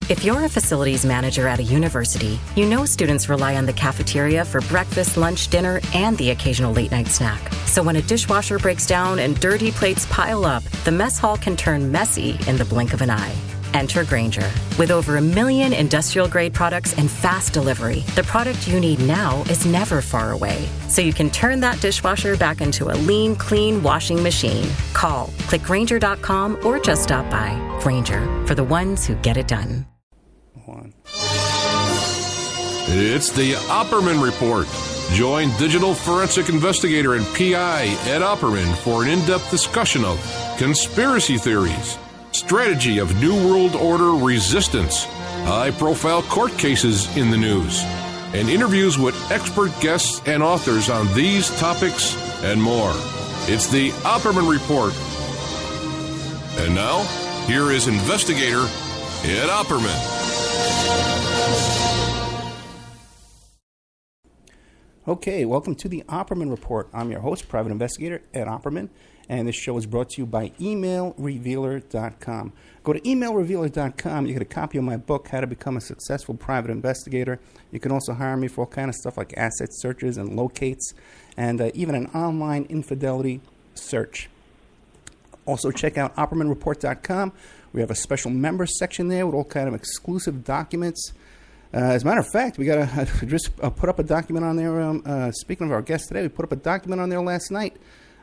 If you're a facilities manager at a university, you know students rely on the cafeteria for breakfast, lunch, dinner, and the occasional late-night snack. So when a dishwasher breaks down and dirty plates pile up, the mess hall can turn messy in the blink of an eye. Enter Grainger. With over 1 million industrial-grade products and fast delivery, the product you need now is never far away. So you can turn that dishwasher back into a lean, clean washing machine. Call, click Grainger.com, or just stop by. Grainger, for the ones who get it done. It's the Opperman Report. Join digital forensic investigator and PI Ed Opperman for an in-depth discussion of conspiracy theories, strategy of New World Order resistance, high-profile court cases in the news, and interviews with expert guests and authors on these topics and more. It's the Opperman Report. And now, here is investigator Ed Opperman. Okay, welcome to the Opperman Report. I'm your host, Private Investigator Ed Opperman, and this show is brought to you by emailrevealer.com. Go to emailrevealer.com. You get a copy of my book, How to Become a Successful Private Investigator. You can also hire me for all kind of stuff like asset searches and locates, and even an online infidelity search. Also, check out oppermanreport.com. We have a special members section there with all kind of exclusive documents. As a matter of fact, we got to just put up a document on there. Speaking of our guest today, we put up a document on there last night.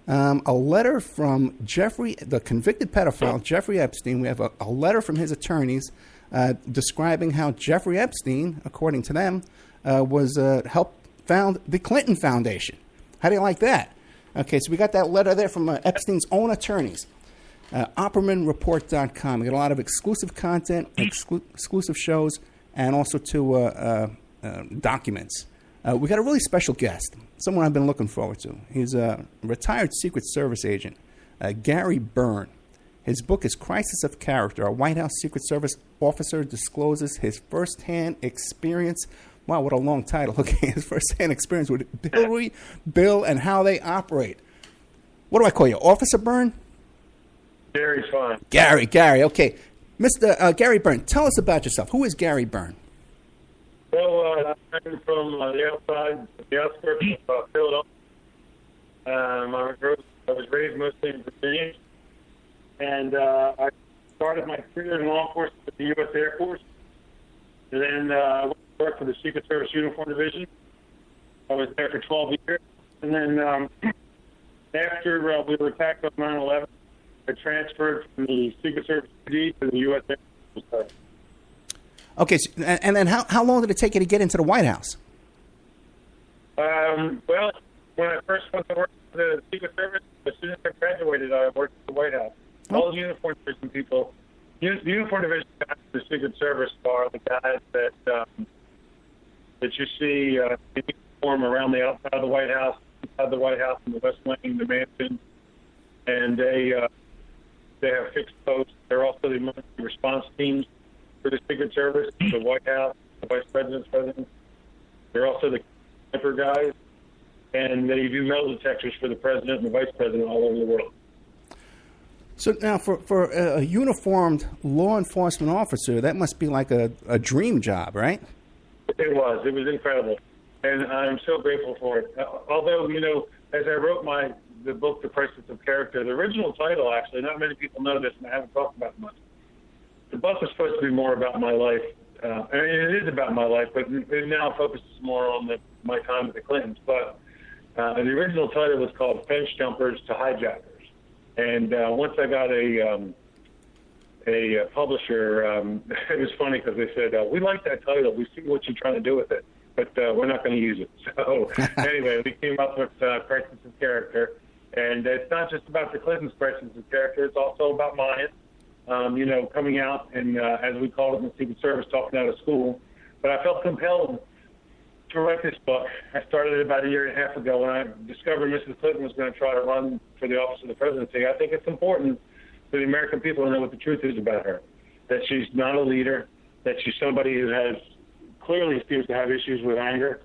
A letter from Jeffrey, the convicted pedophile, Jeffrey Epstein. We have a letter from his attorneys describing how Jeffrey Epstein, according to them, was helped found the Clinton Foundation. How do you like that? Okay, so we got that letter there from Epstein's own attorneys. OppermanReport.com. We got a lot of exclusive content, exclusive shows, and also documents. We got a really special guest, someone I've been looking forward to. He's a retired Secret Service agent, Gary Byrne. His book is Crisis of Character. A White House Secret Service officer discloses his firsthand experience. Wow, what a long title. Okay, his firsthand experience with Hillary, Bill, and how they operate. What do I call you, Officer Byrne? Gary's fine. Gary, okay. Mr. Gary Byrne, tell us about yourself. Who is Gary Byrne? Well, I'm from the outskirts of Philadelphia. I was raised mostly in Virginia, and I started my career in law enforcement with the U.S. Air Force. And then I went to work for the Secret Service Uniform Division. I was there for 12 years. And then after we were attacked on 9/11, I transferred from the Secret Service PD to the U.S. Air Force. Okay, so, and then how long did it take you to get into the White House? Well, when I first went to work for the Secret Service, as soon as I graduated, I worked at the White House. All the uniform division people, the uniform division guys in the Secret Service are the guys that you see in uniform around the outside of the White House, inside the White House, in the West Wing, the mansion, and they have fixed posts. They're also the emergency response teams for the Secret Service, the White House, the Vice President's president. They're also the sniper guys, and they do metal detectors for the President and the Vice President all over the world. So now, for a uniformed law enforcement officer, that must be like a dream job, right? It was. It was incredible, and I'm so grateful for it. Although, as I wrote the book, The Crisis of Character, the original title, actually, not many people know this, and I haven't talked about it much. The book was supposed to be more about my life. It is about my life, but it now focuses more on my time with the Clintons. But the original title was called Fence Jumpers to Hijackers. And once I got a publisher, it was funny because they said, we like that title. We see what you're trying to do with it, but we're not going to use it. So anyway, we came up with Crisis of Character. And it's not just about the Clintons' crisis of character. It's also about mine. Coming out and, as we call it in the Secret Service, talking out of school. But I felt compelled to write this book. I started it about a year and a half ago when I discovered Mrs. Clinton was going to try to run for the office of the presidency. I think it's important for the American people to know what the truth is about her, that she's not a leader, that she's somebody who clearly appears to have issues with anger.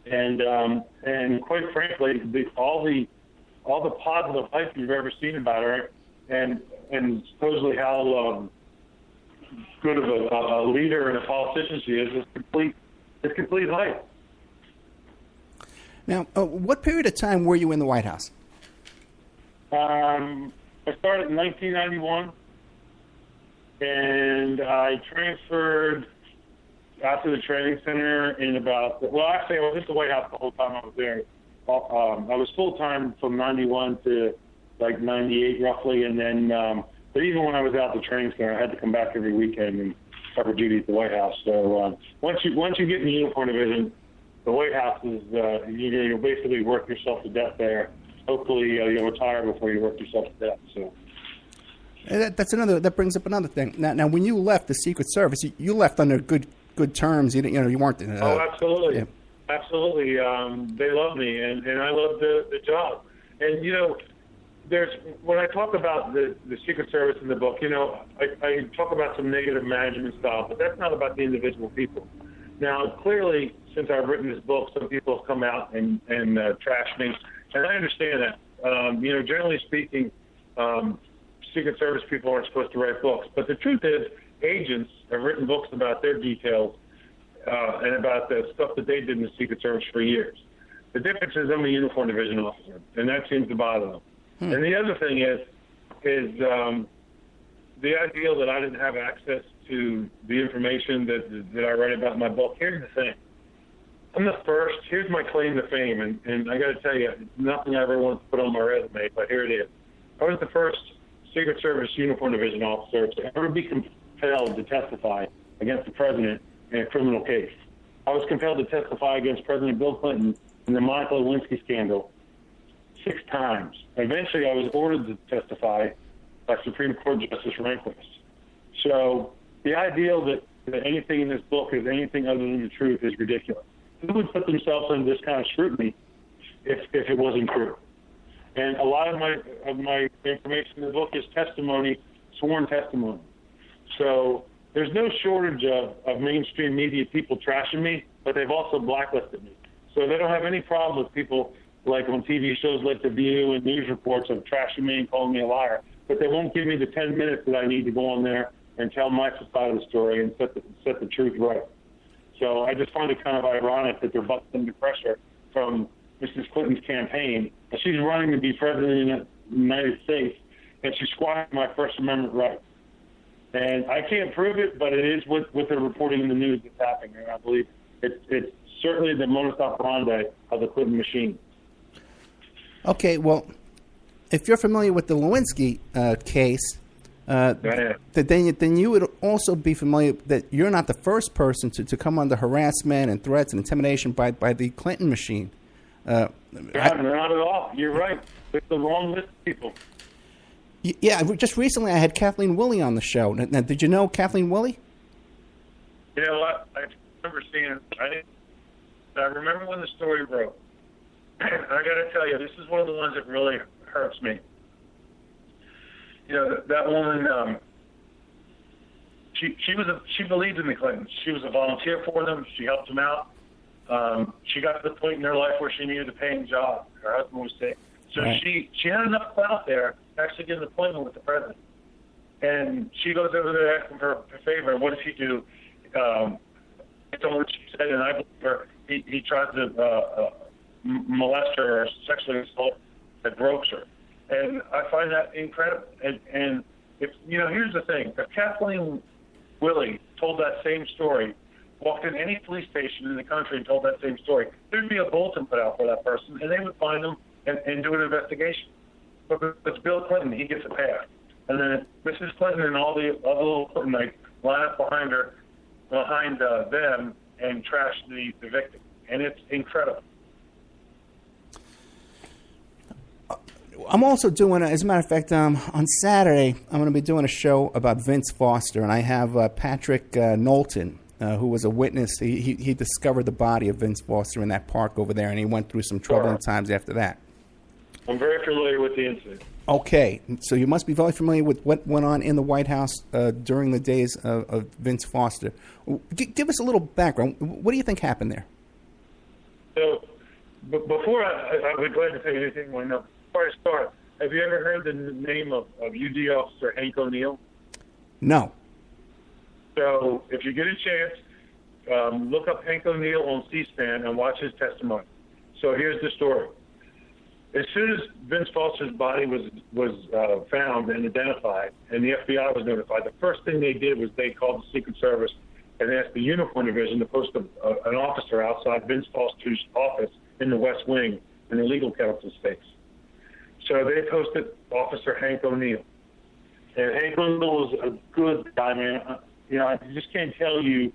And quite frankly, all the positive life you've ever seen about her, and supposedly how good of a leader and a politician she is complete hype. Now, what period of time were you in the White House? I started in 1991, and I transferred after the training center in actually, I was at the White House the whole time I was there. I was full-time from 91 to like 98 roughly, and then, but even when I was out the training center, I had to come back every weekend and cover duty at the White House. So once you get in the uniform division, the White House is, you'll basically work yourself to death there. Hopefully you'll retire before you work yourself to death. So. That brings up another thing. Now, when you left the Secret Service, you left under good terms. You weren't. Oh, absolutely, yeah. Absolutely. They loved me, and I loved the job. And when I talk about the Secret Service in the book, I talk about some negative management style, but that's not about the individual people. Now, clearly, since I've written this book, some people have come out and trashed me, and I understand that. Generally speaking, Secret Service people aren't supposed to write books, but the truth is, agents have written books about their details and about the stuff that they did in the Secret Service for years. The difference is I'm a uniform division officer, and that seems to bother them. And the other thing is the idea that I didn't have access to the information that I write about in my book. Here's the thing. I'm the first. Here's my claim to fame, and I got to tell you, it's nothing I ever want to put on my resume, but here it is. I was the first Secret Service uniform division officer to ever be compelled to testify against the president in a criminal case. I was compelled to testify against President Bill Clinton in the Monica Lewinsky scandal 6 times. Eventually, I was ordered to testify by Supreme Court Justice Rehnquist. So the idea that anything in this book is anything other than the truth is ridiculous. Who would put themselves under this kind of scrutiny if it wasn't true? And a lot of my information in the book is testimony, sworn testimony. So there's no shortage of mainstream media people trashing me, but they've also blacklisted me. So they don't have any problem with people like on TV shows like The View and news reports of trashing me and calling me a liar. But they won't give me the 10 minutes that I need to go on there and tell my side of the story and set the truth right. So I just find it kind of ironic that they're busting under pressure from Mrs. Clinton's campaign. And she's running to be president of the United States, and she's squashing my First Amendment rights. And I can't prove it, but it is what they're reporting in the news that's happening. And I believe it's certainly the modus operandi of the Clinton machine. Okay, well, if you're familiar with the Lewinsky case, then you would also be familiar that you're not the first person to come under harassment and threats and intimidation by the Clinton machine. Not at all. You're right. It's the wrong list of people. Yeah, just recently I had Kathleen Willey on the show. Now, did you know Kathleen Willey? You know what? I remember seeing it. I remember when the story broke. I got to tell you, this is one of the ones that really hurts me. That woman, she believed in the Clintons. She was a volunteer for them. She helped them out. She got to the point in her life where she needed a paying job. Her husband was sick. So right. she had enough out there to actually get an appointment with the president. And she goes over there asking for a favor. And what does he do? I told her what she said, and I believe her. He tries to molest her or sexually assault that gropes her. And I find that incredible. And if here's the thing. If Kathleen Willey told that same story, walked in any police station in the country and told that same story, there'd be a bulletin put out for that person, and they would find them and do an investigation. But it's Bill Clinton. He gets a pass. And then Mrs. Clinton and all the other little Clintonites line up behind them and trash the victim. And it's incredible. I'm also doing, as a matter of fact, on Saturday, I'm going to be doing a show about Vince Foster, and I have Patrick Knowlton, who was a witness. He discovered the body of Vince Foster in that park over there, and he went through some troubling times after that. I'm very familiar with the incident. Okay, so you must be very familiar with what went on in the White House during the days of Vince Foster. Give us a little background. What do you think happened there? So, before I would glad to tell you anything I know. Before I start, have you ever heard the name of UD officer Hank O'Neill? No. So if you get a chance, look up Hank O'Neill on C-SPAN and watch his testimony. So here's the story. As soon as Vince Foster's body was found and identified, and the FBI was notified, the first thing they did was they called the Secret Service and asked the Uniform Division to post an officer outside Vince Foster's office in the West Wing in the legal counsel space. So they posted Officer Hank O'Neill. And Hank O'Neill was a good guy, man. I just can't tell you.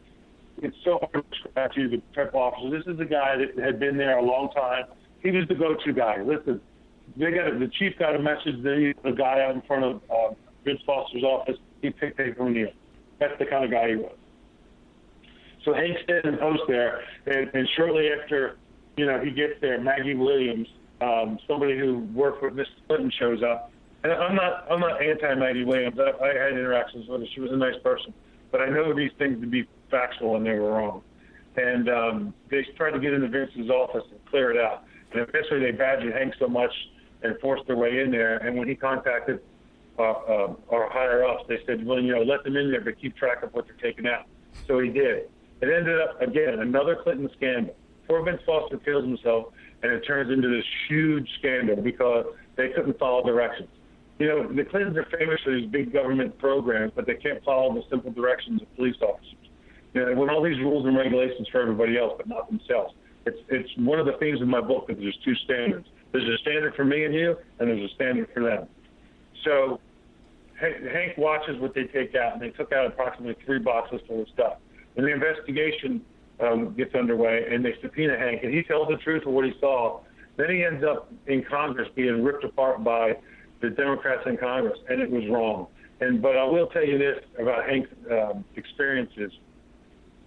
It's so hard to describe to you the type of officer. This is a guy that had been there a long time. He was the go-to guy. Listen, the chief got a message that the guy out in front of Vince Foster's office, he picked Hank O'Neill. That's the kind of guy he was. So Hank stayed in post there, and shortly after, he gets there, Maggie Williams, somebody who worked with Mrs. Clinton, shows up. And I'm not anti-Maggie Williams. I had interactions with her. She was a nice person. But I know these things to be factual, and they were wrong. And they tried to get into Vince's office and clear it out. And eventually they badgered Hank so much and forced their way in there. And when he contacted our higher-ups, they said, well, let them in there, but keep track of what they're taking out. So he did. It ended up, again, another Clinton scandal. Poor Vince Foster kills himself, and it turns into this huge scandal because they couldn't follow directions. The Clintons are famous for these big government programs, but they can't follow the simple directions of police officers. They want all these rules and regulations for everybody else, but not themselves. It's one of the themes in my book that there's two standards. There's a standard for me and you, and there's a standard for them. So Hank watches what they take out, and they took out approximately 3 boxes full of stuff. And the investigation gets underway, and they subpoena Hank, and he tells the truth of what he saw. Then he ends up in Congress being ripped apart by the Democrats in Congress, and it was wrong. But I will tell you this about Hank's experiences.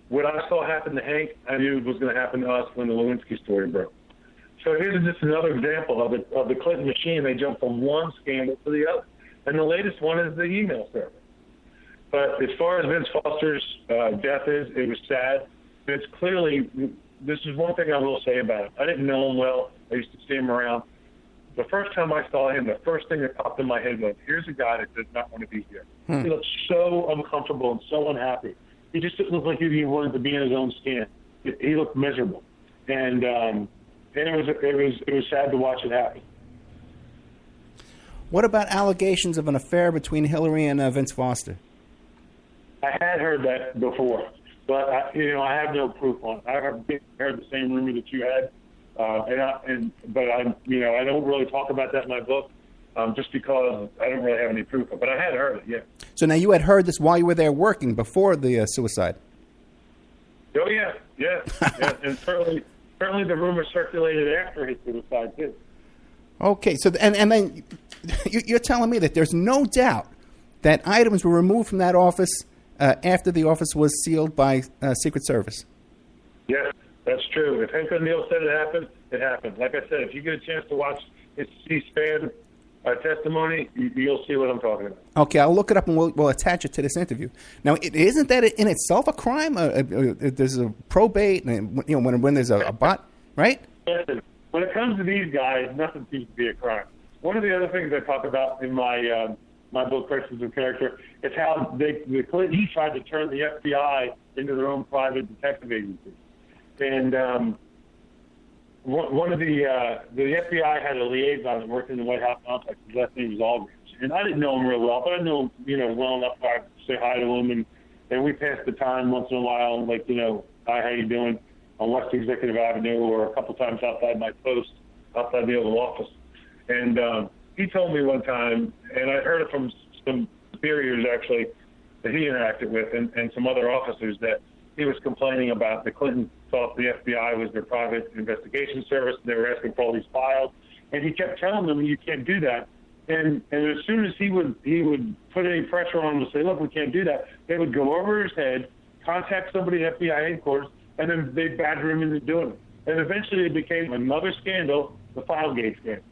What I saw happen to Hank, I knew was going to happen to us when the Lewinsky story broke. So here's just another example of the Clinton machine. They jump from one scandal to the other. And the latest one is the email server. But as far as Vince Foster's death is, it was sad. It's clearly, this is one thing I will say about him. I didn't know him well. I used to see him around. The first time I saw him, the first thing that popped in my head was, here's a guy that does not want to be here. He looked so uncomfortable and so unhappy. He just didn't look like he wanted to be in his own skin. He looked miserable. And it was sad to watch it happen. What about allegations of an affair between Hillary and Vince Foster? I had heard that before, but I have no proof on it. I heard the same rumor that you had, but I don't really talk about that in my book, just because I don't really have any proof of it. But I had heard it, yeah. So now you had heard this while you were there working before the suicide. Oh yeah, and certainly the rumor circulated after his suicide too. Okay, so and then you're telling me that there's no doubt that items were removed from that office after the office was sealed by Secret Service. Yes, that's true. If Hank O'Neill said it happened, it happened. Like I said, if you get a chance to watch his C-SPAN testimony, you'll see what I'm talking about. Okay, I'll look it up and we'll attach it to this interview. Now, isn't that in itself a crime? There's a probate, and when there's a bot, right? Listen, when it comes to these guys, nothing seems to be a crime. One of the other things I talk about in my book, Crisis of Character, is how the Clintons tried to turn the FBI into their own private detective agency. And one of the FBI had a liaison that worked in the White House complex. His last name was Aldrich. And I didn't know him real well, but I knew him, well enough to say hi to him. And we passed the time once in a while, like, hi, how you doing, on West Executive Avenue, or a couple times outside my post, outside the Oval Office. And he told me one time, and I heard it from some superiors, actually, that he interacted with, and some other officers, that he was complaining about the Clintons thought the FBI was their private investigation service. They were asking for all these files. And he kept telling them, you can't do that. And as soon as he would put any pressure on them to say, look, we can't do that, they would go over his head, contact somebody at FBI headquarters, and then they'd badger him into doing it. And eventually it became another scandal, the Filegate scandal.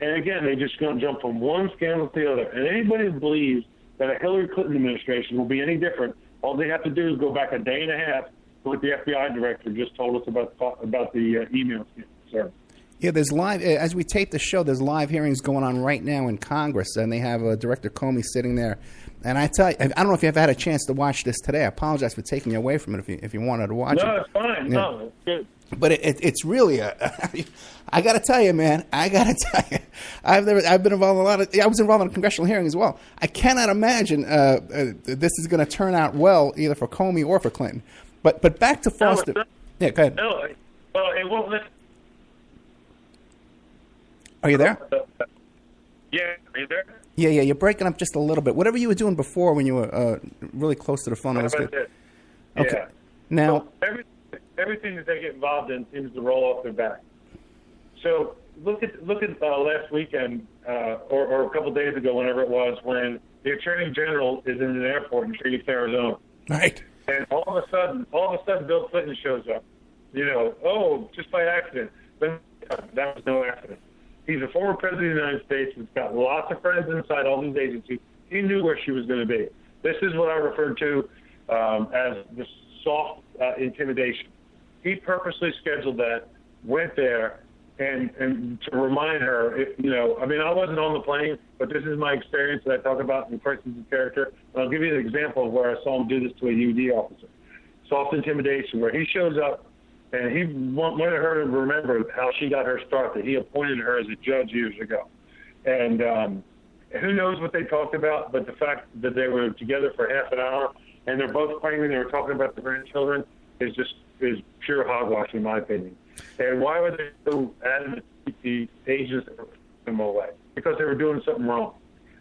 And again, they just going to jump from one scandal to the other. And anybody who believes that a Hillary Clinton administration will be any different, all they have to do is go back a day and a half to what the FBI director just told us about the email scandal. Sir. Yeah, there's live, as we tape the show, there's live hearings going on right now in Congress, and they have Director Comey sitting there. And I tell you, I don't know if you've had a chance to watch this today. I apologize for taking you away from it if you wanted to watch it. No, it's fine. Yeah. No, it's good. But it's really I got to tell you, man. I got to tell you, I've been involved I was involved in a congressional hearing as well. I cannot imagine this is going to turn out well either for Comey or for Clinton. But back to Foster. No, yeah, go ahead. No, well, it won't let. Are you there? Yeah, are you there? Yeah, you're breaking up just a little bit. Whatever you were doing before when you were really close to the phone, was good. Yeah. Okay. Now, so everything that they get involved in seems to roll off their back. So look at last weekend or a couple of days ago, whenever it was, when the Attorney General is in an airport in Phoenix, Arizona, right? and all of a sudden, Bill Clinton shows up. Just by accident. But that was no accident. He's a former president of the United States. He's got lots of friends inside all these agencies. He knew where she was going to be. This is what I referred to as the soft intimidation. He purposely scheduled that, went there, and to remind her, I wasn't on the plane, but this is my experience that I talk about in Persons of Character. And I'll give you an example of where I saw him do this to a UD officer. Soft intimidation, where he shows up, and he wanted her to remember how she got her start, that he appointed her as a judge years ago. And who knows what they talked about, but the fact that they were together for half an hour and they're both claiming they were talking about the grandchildren is pure hogwash, in my opinion. And why were they so adamant to keep the agents that were putting them away? Because they were doing something wrong.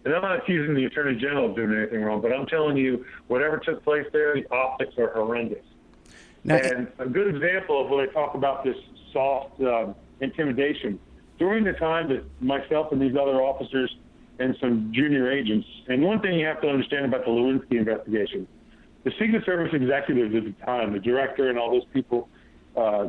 And I'm not accusing the Attorney General of doing anything wrong, but I'm telling you, whatever took place there, the optics are horrendous. Now, and a good example of when I talk about this soft intimidation, during the time that myself and these other officers and some junior agents, and one thing you have to understand about the Lewinsky investigation, the Secret Service executives at the time, the director and all those people,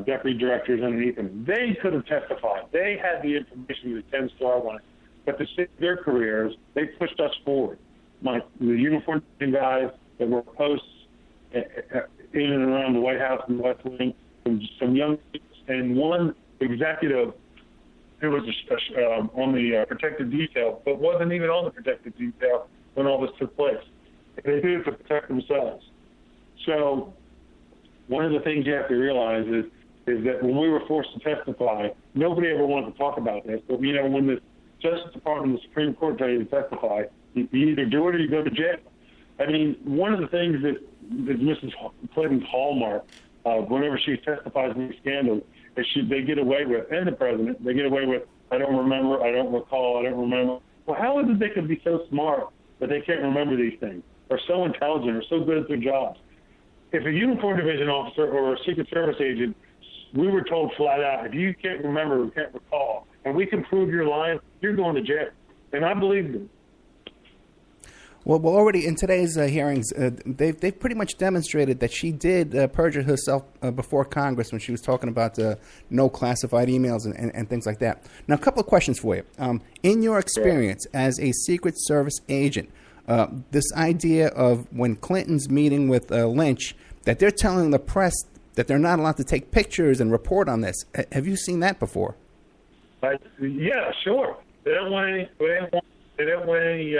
deputy directors underneath them, they could have testified. They had the information, the 10-star one, but to save their careers, they pushed us forward. The uniformed guys that were posts in and around the White House and the West Wing, some young, and one executive who was on the protective detail, but wasn't even on the protective detail when all this took place. And they did it to protect themselves. So one of the things you have to realize is that when we were forced to testify, nobody ever wanted to talk about this. But, when the Justice Department and the Supreme Court tell you to testify, you either do it or you go to jail. I mean, one of the things that Mrs. Clinton's hallmark whenever she testifies in these scandals is they get away with, and the president, they get away with, I don't remember, I don't recall, I don't remember. Well, how is it they can be so smart that they can't remember these things, or so intelligent, or so good at their jobs? If a uniform division officer or a Secret Service agent, we were told flat out, if you can't remember or can't recall, and we can prove you're lying, you're going to jail. And I believe them. Well, already in today's hearings, they've pretty much demonstrated that she did perjure herself before Congress when she was talking about no classified emails and things like that. Now, a couple of questions for you. In your experience as a Secret Service agent, this idea of when Clinton's meeting with Lynch, that they're telling the press that they're not allowed to take pictures and report on this. Have you seen that before? Yeah, sure. They don't want any. They don't want any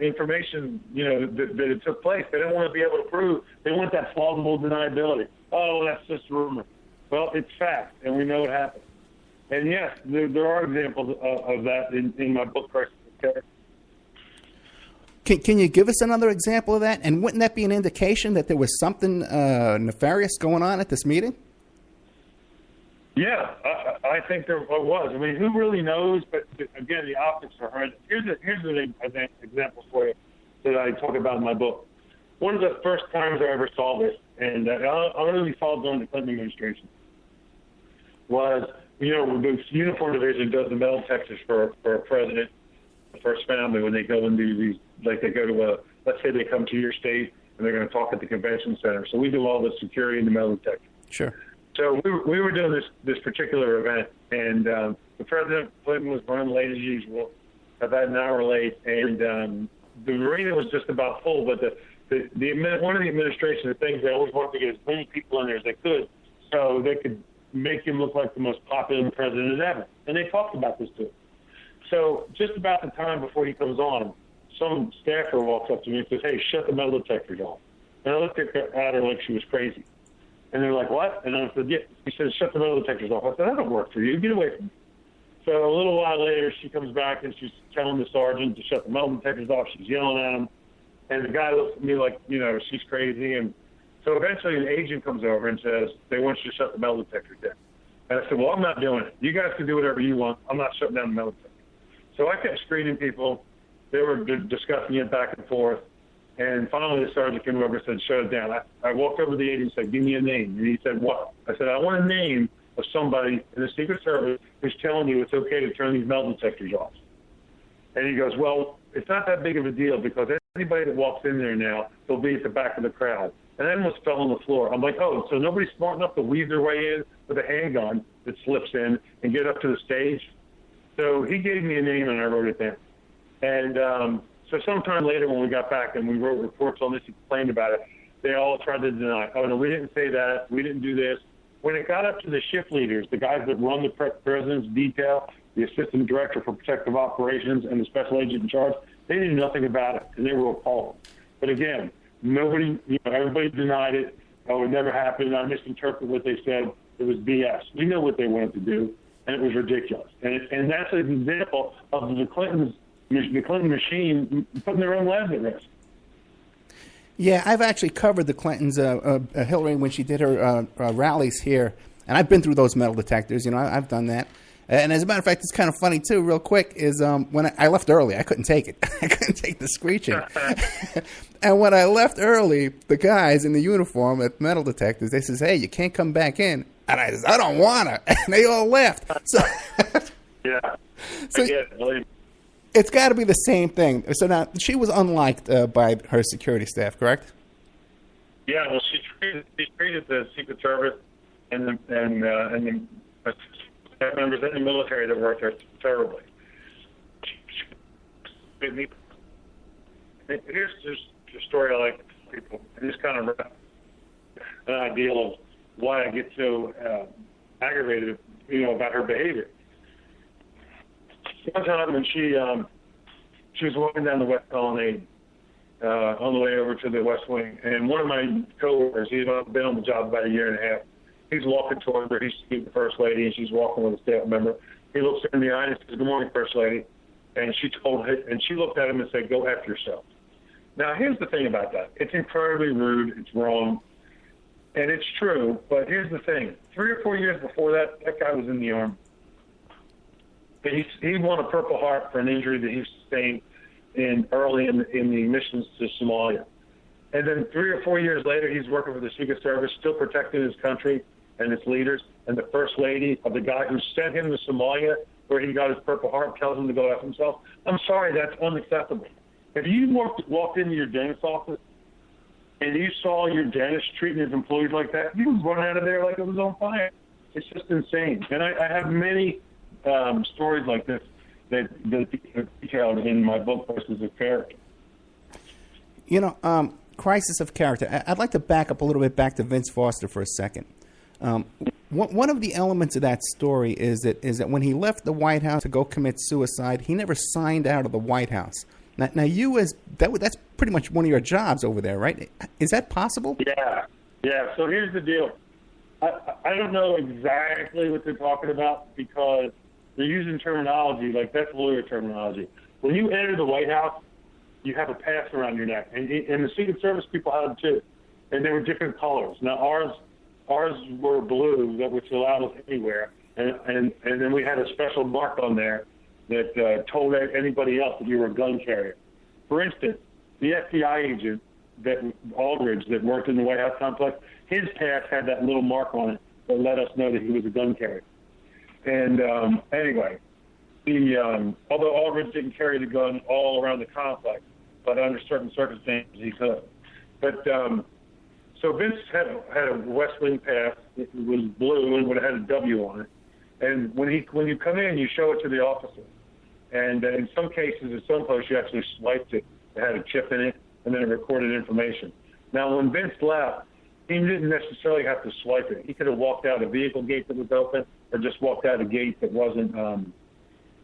information, that it took place. They don't want to be able to prove. They want that plausible deniability. Oh, that's just rumor. Well, it's fact, and we know what happened. And yes, there are examples of that in my book, Persons of Character. Can you give us another example of that? And wouldn't that be an indication that there was something nefarious going on at this meeting? Yeah, I think there was. I mean, who really knows? But again, the optics are horrendous. Here's an example for you that I talk about in my book. One of the first times I ever saw this, and I only saw it during the Clinton administration, was, the uniform division does the metal detectors for a president, the first family, when they go and do these, like they go to let's say they come to your state and they're going to talk at the convention center. So we do all the security and the metal detector. Sure. So we were doing this particular event, and the President Clinton was running late as usual, about an hour late, and the arena was just about full. But one of the administration things, they always wanted to get as many people in there as they could, so they could make him look like the most popular president ever. And they talked about this too. So just about the time before he comes on, some staffer walks up to me and says, "Hey, shut the metal detectors off." And I looked at her like she was crazy. And they're like, "What?" And I said, "Yeah." He said, "Shut the metal detectors off." I said, "That don't work for you. Get away from me." So a little while later, she comes back and she's telling the sergeant to shut the metal detectors off. She's yelling at him. And the guy looks at me like, she's crazy. And so eventually an agent comes over and says, "They want you to shut the metal detectors down." And I said, "Well, I'm not doing it. You guys can do whatever you want. I'm not shutting down the metal detector." So I kept screening people. They were discussing it back and forth. And finally the sergeant came over and said, "Shut it down." I walked over to the agent and said, "Give me a name." And he said, "What?" I said, "I want a name of somebody in the Secret Service who's telling you it's okay to turn these metal detectors off." And he goes, "Well, it's not that big of a deal because anybody that walks in there now, they'll be at the back of the crowd." And I almost fell on the floor. I'm like, "Oh, so nobody's smart enough to weave their way in with a handgun that slips in and get up to the stage?" So he gave me a name and I wrote it down. And so sometime later when we got back and we wrote reports on this and complained about it, they all tried to deny. "Oh, no, we didn't say that. We didn't do this." When it got up to the shift leaders, the guys that run the president's detail, the assistant director for protective operations, and the special agent in charge, they knew nothing about it, and they were appalled. But again, nobody, everybody denied it. Oh, it never happened. I misinterpreted what they said. It was BS. We know what they wanted to do, and it was ridiculous. And that's an example of the Clinton machine putting their own lives at risk. Yeah, I've actually covered the Clintons, Hillary, when she did her rallies here, and I've been through those metal detectors. I've done that. And as a matter of fact, it's kind of funny, too, real quick, is when I left early, I couldn't take it. I couldn't take the screeching. And when I left early, the guys in the uniform at metal detectors, they says, "Hey, you can't come back in." And I says, "I don't want to." And they all left. So, yeah. So, it's got to be the same thing. So now, she was unliked by her security staff, correct? Yeah, well, she treated the Secret Service and the staff members in the military that worked there terribly. Here's just a story I like to tell people, and this kind of an idea of why I get so aggravated, about her behavior. One time when she was walking down the West Colonnade on the way over to the West Wing, and one of my coworkers, he'd been on the job about a year and a half, he's walking toward her. He's the First Lady, and she's walking with a staff member. He looks her in the eye and says, "Good morning, First Lady." And she looked at him and said, "Go F yourself." Now, here's the thing about that. It's incredibly rude. It's wrong. And it's true. But here's the thing. 3 or 4 years before that, that guy was in the Army. He won a Purple Heart for an injury that he sustained early in the missions to Somalia. And then 3 or 4 years later, he's working for the Secret Service, still protecting his country and its leaders. And the First Lady of the guy who sent him to Somalia, where he got his Purple Heart, tells him to go F himself. I'm sorry, that's unacceptable. If you walked into your dentist's office and you saw your dentist treating his employees like that, you would run out of there like it was on fire. It's just insane. And I have many stories like this that are detailed in my book, Crisis of Character. Crisis of Character. I'd like to back up a little bit back to Vince Foster for a second. One of the elements of that story is that when he left the White House to go commit suicide, he never signed out of the White House. Now that's pretty much one of your jobs over there, right? Is that possible? Yeah. So here's the deal. I don't know exactly what they're talking about because they're using terminology like that's lawyer terminology. When you enter the White House, you have a pass around your neck, and the Secret Service people had them too, and they were different colors. Now ours were blue, which allowed us anywhere, and then we had a special mark on there that told anybody else that you were a gun carrier. For instance, the FBI agent Aldridge that worked in the White House complex, his pass had that little mark on it that let us know that he was a gun carrier. And anyway, although Aldridge didn't carry the gun all around the complex, but under certain circumstances he could. But so Vince had a West Wing pass. It was blue and would have had a W on it. And when you come in, you show it to the officer. And in some cases, at some posts, you actually swiped it. It had a chip in it, and then it recorded information. Now, when Vince left, he didn't necessarily have to swipe it. He could have walked out a vehicle gate that was open, or just walked out a gate that wasn't,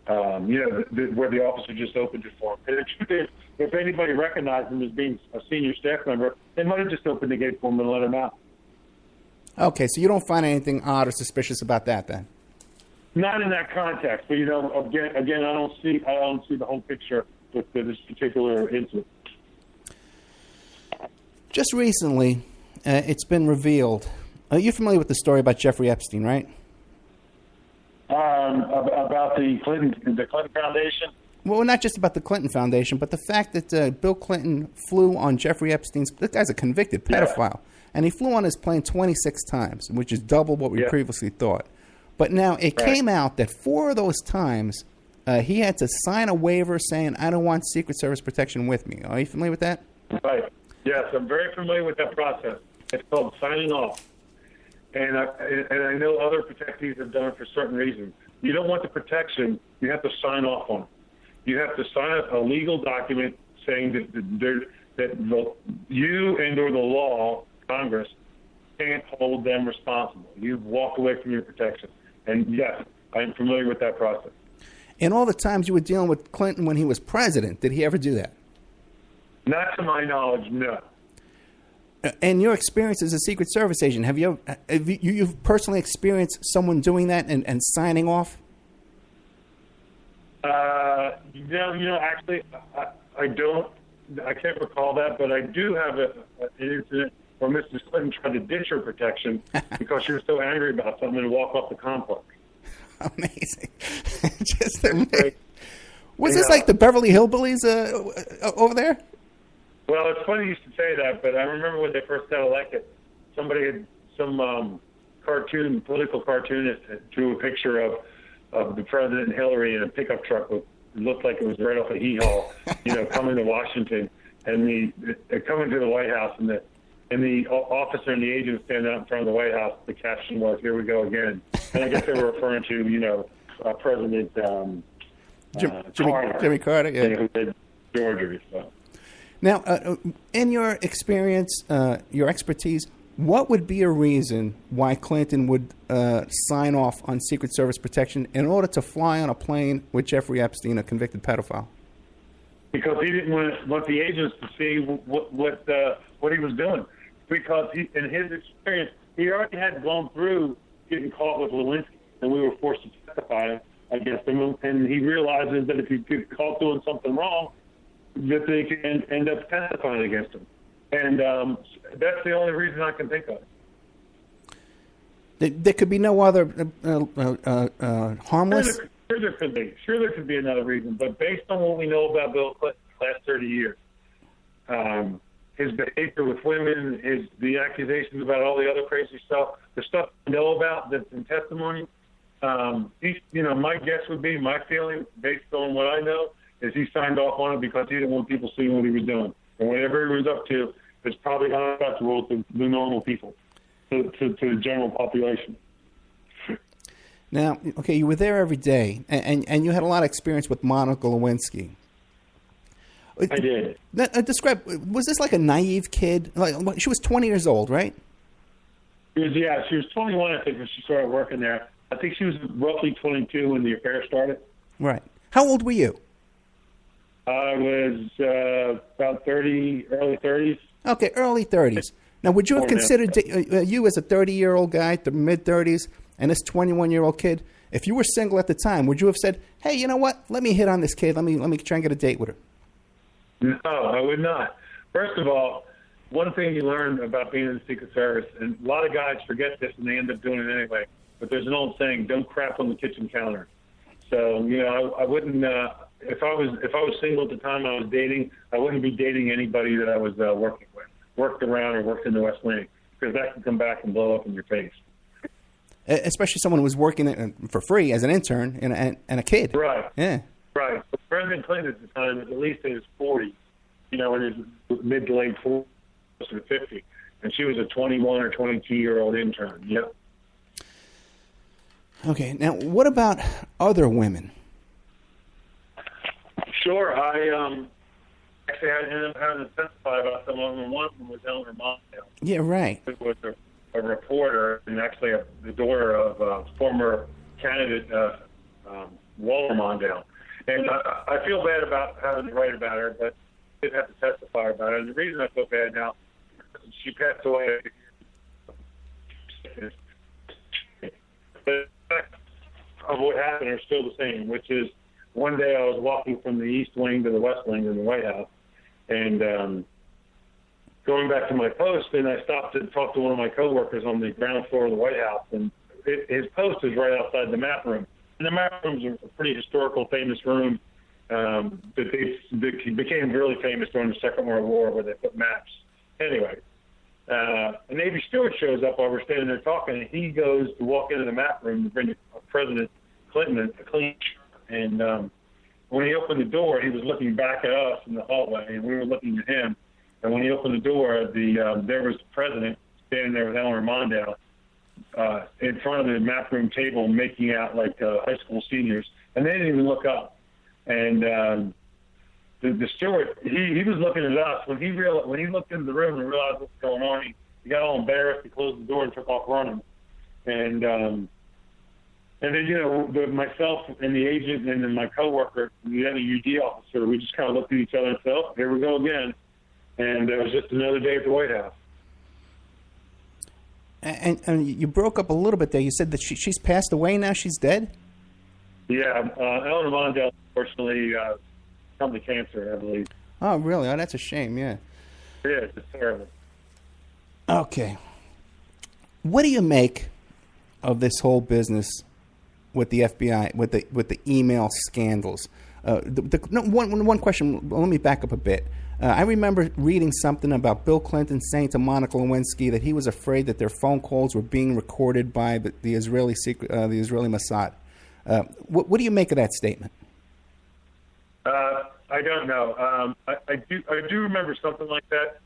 where the officer just opened it for him. And the truth is, if anybody recognized him as being a senior staff member, they might have just opened the gate for him and let him out. Okay, so you don't find anything odd or suspicious about that, then? Not in that context, but again, I don't see the whole picture with this particular incident. Just recently, it's been revealed. You're familiar with the story about Jeffrey Epstein, right? About the Clinton Foundation? Well, not just about the Clinton Foundation, but the fact that Bill Clinton flew on Jeffrey Epstein's... This guy's a convicted pedophile. Yeah. And he flew on his plane 26 times, which is double what we previously thought. But now it came out that 4 of those times, he had to sign a waiver saying, I don't want Secret Service protection with me. Are you familiar with that? Right. Yes, I'm very familiar with that process. It's called signing off. And I know other protectees have done it for certain reasons. You don't want the protection, you have to sign off on it. You have to sign a legal document saying that you and or the law, Congress, can't hold them responsible. You've walked away from your protection. And yes, I'm familiar with that process. And all the times you were dealing with Clinton when he was president, did he ever do that? Not to my knowledge, no. And your experience as a Secret Service agent, have you've personally experienced someone doing that and signing off? Actually, I don't. I can't recall that, but I do have an incident where Mrs. Clinton tried to ditch her protection because she was so angry about something and walk off the complex. Amazing. Just amazing. Was this like the Beverly Hillbillies over there? Well, it's funny you should say that, but I remember when they first got elected, somebody had some political cartoonist drew a picture of the President and Hillary in a pickup truck with looked like it was right off a hee-haw, coming to Washington, and they're coming to the White House, and the officer and the agent stand out in front of the White House. The caption was, "Here we go again," and I guess they were referring to President Jimmy Carter, yeah, who did Georgia. So. Now, in your experience, your expertise, what would be a reason why Clinton would sign off on Secret Service protection in order to fly on a plane with Jeffrey Epstein, a convicted pedophile? Because he didn't want the agents to see what he was doing. Because in his experience, he already had gone through getting caught with Lewinsky, and we were forced to testify against him. And he realizes that if he gets caught doing something wrong, that they can end up testifying against him. And that's the only reason I can think of. There could be no other harmless... Sure there could be. Sure there could be another reason. But based on what we know about Bill Clinton the last 30 years, his behavior with women, the accusations about all the other crazy stuff, the stuff we know about that's in testimony, my guess would be, my feeling, based on what I know, is he signed off on it because he didn't want people seeing what he was doing. And whatever he was up to, it's probably unacceptable to the normal people, to the general population. Now, okay, you were there every day, and you had a lot of experience with Monica Lewinsky. I did. Describe, was this like a naive kid? Like, she was 20 years old, right? She was 21, I think, when she started working there. I think she was roughly 22 when the affair started. Right. How old were you? I was about 30, early 30s. Okay, early 30s. Now, would you have considered you as a 30-year-old guy, the mid-30s, and this 21-year-old kid, if you were single at the time, would you have said, hey, you know what, let me hit on this kid, let me try and get a date with her? No, I would not. First of all, one thing you learn about being in the Secret Service, and a lot of guys forget this and they end up doing it anyway, but there's an old saying, don't crap on the kitchen counter. So, I wouldn't, if I was single at the time I was dating, I wouldn't be dating anybody that I was working with, worked around or worked in the West Wing, because that can come back and blow up in your face. Especially someone who was working for free as an intern and a kid. Right. Yeah. Right. But President Clinton at the time was at least in his 40s, in his mid to late 40s to 50. And she was a 21 or 22-year-old intern. Yep. Okay. Now, what about other women? Sure. I actually ended up having to testify about someone. One of them was Eleanor Mondale. Yeah, right. Who was a reporter and actually the daughter of former candidate Walter Mondale. And I feel bad about having to write about her, but I did have to testify about it. And the reason I feel bad now, she passed away. The effects of what happened are still the same, which is one day I was walking from the East Wing to the West Wing in the White House, and going back to my post, and I stopped to talk to one of my coworkers on the ground floor of the White House, and his post is right outside the map room. And the map room is a pretty historical, famous room that became really famous during the Second World War, where they put maps. Anyway, a Navy steward shows up while we're standing there talking, and he goes to walk into the map room to bring President Clinton a clean shirt. And when he opened the door, he was looking back at us in the hallway, and we were looking at him. And when he opened the door, there was the president standing there with Eleanor Mondale in front of the map room table, making out like high school seniors, and they didn't even look up. And the steward, he was looking at us. When he looked into the room and realized what's going on, he got all embarrassed. He closed the door and took off running. And then myself and the agent and then my coworker, the other UD officer, we just kind of looked at each other and said, "Oh, here we go again." And it was just another day at the White House. And you broke up a little bit there. You said that she's passed away now? She's dead? Yeah. Eleanor Mondale, unfortunately, succumbed to cancer, I believe. Oh, really? Oh, that's a shame, yeah. Yeah, it's terrible. Okay. What do you make of this whole business with the FBI, with the email scandals? One question, let me back up a bit. I remember reading something about Bill Clinton saying to Monica Lewinsky that he was afraid that their phone calls were being recorded by the Israeli Mossad. What do you make of that statement? I don't know. I do remember something like that.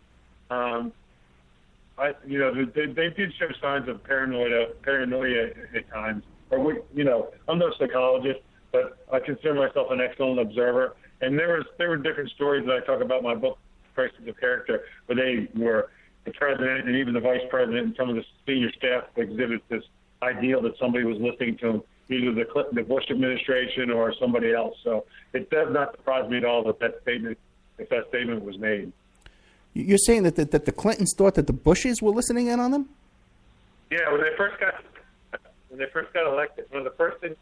They did show signs of paranoia at times. I'm no psychologist, but I consider myself an excellent observer. And there were different stories that I talk about in my book, Crisis of Character, where the president and even the vice president and some of the senior staff exhibit this ideal that somebody was listening to either the Bush administration or somebody else. So it does not surprise me at all if that statement was made. You're saying that the Clintons thought that the Bushes were listening in on them? Yeah, when they first got elected, one of the first things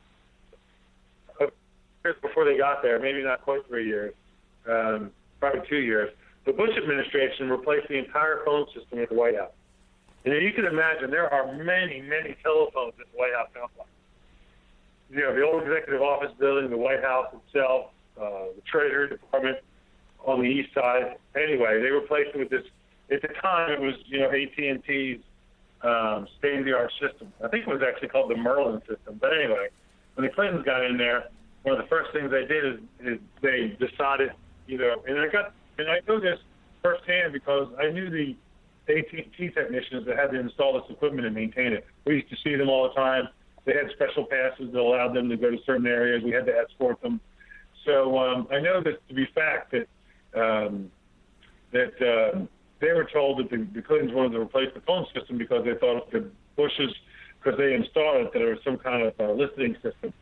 before they got there, maybe not quite 3 years, probably 2 years, the Bush administration replaced the entire phone system at the White House. And you can imagine there are many, many telephones at the White House complex. The old executive office building, the White House itself, the Treasury Department on the east side. Anyway, they replaced it with this. At the time, it was AT&T's state-of-the-art system. I think it was actually called the Merlin system. But anyway, when the Clintons got in there, one of the first things they did is they decided, and I know this firsthand because I knew the AT&T technicians that had to install this equipment and maintain it. We used to see them all the time. They had special passes that allowed them to go to certain areas. We had to escort them. So I know this to be fact that they were told that the Clintons wanted to replace the phone system because they thought the Bushes, because they installed it, that there was some kind of listening system.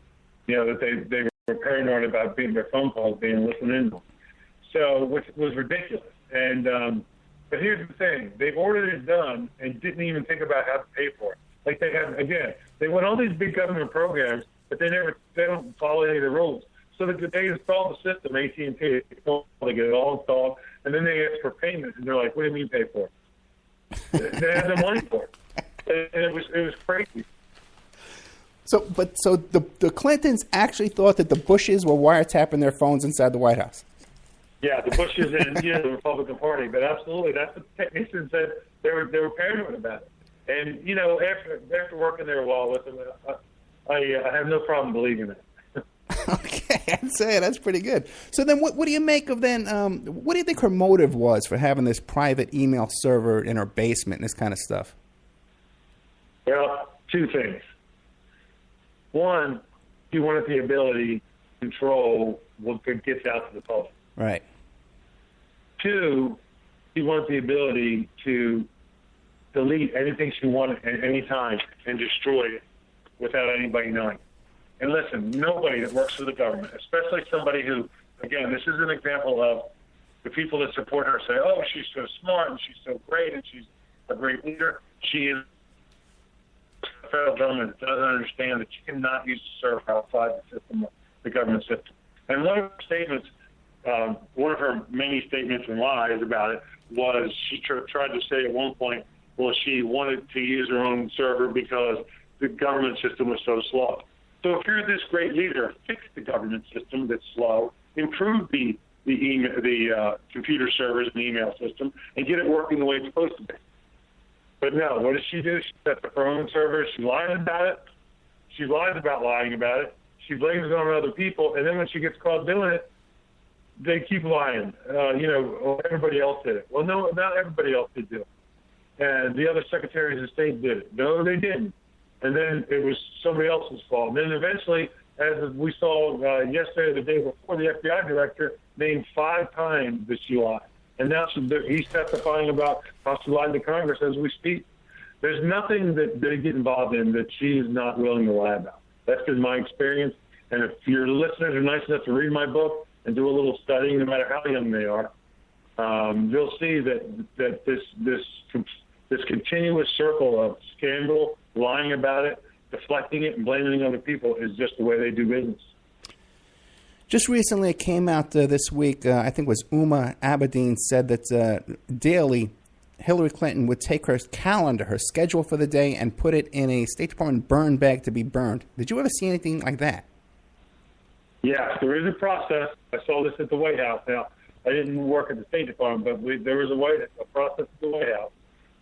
That they were paranoid about their phone calls being listened in. So, which was ridiculous. And but here's the thing: they ordered it done and didn't even think about how to pay for it. Like they went all these big government programs, but they don't follow any of the rules. So that they installed the system, AT&T, they get it all installed, and then they ask for payment, and they're like, "What do you mean pay for it?" They had the money for it, and it was crazy. So the Clintons actually thought that the Bushes were wiretapping their phones inside the White House. Yeah, the Bushes and the Republican Party, but absolutely, that's what the technicians said. They were paranoid about it. And after working there a while with them, I have no problem believing it. Okay, I'd say that's pretty good. So then, what do you make of then? What do you think her motive was for having this private email server in her basement and this kind of stuff? Well, two things. One, she wanted the ability to control what gets out to the public. Right. Two, she wants the ability to delete anything she wanted at any time and destroy it without anybody knowing. And listen, nobody that works for the government, especially somebody who, again, this is an example of the people that support her say, oh, she's so smart and she's so great and she's a great leader. She is. The federal government doesn't understand that you cannot use the server outside the system, the government system. And one of her statements, one of her many statements and lies about it was she tried to say at one point, well, she wanted to use her own server because the government system was so slow. So if you're this great leader, fix the government system that's slow, improve the computer servers and email system, and get it working the way it's supposed to be. But no, what does she do? She sets up her own server. She lies about it. She lies about lying about it. She blames it on other people, and then when she gets caught doing it, they keep lying. Everybody else did it. Well, no, not everybody else did it. And the other secretaries of state did it. No, they didn't. And then it was somebody else's fault. And then eventually, as we saw yesterday or the day before, the FBI director named 5 times that she lied. And now he's testifying about how she lied to Congress as we speak. There's nothing that they get involved in that she is not willing to lie about. That's been my experience. And if your listeners are nice enough to read my book and do a little studying, no matter how young they are, you'll see that this continuous circle of scandal, lying about it, deflecting it, and blaming other people is just the way they do business. Just recently, it came out this week, I think it was Uma Abedin said that daily Hillary Clinton would take her calendar, her schedule for the day, and put it in a State Department burn bag to be burned. Did you ever see anything like that? Yes, there is a process. I saw this at the White House. Now, I didn't work at the State Department, but there was a process at the White House.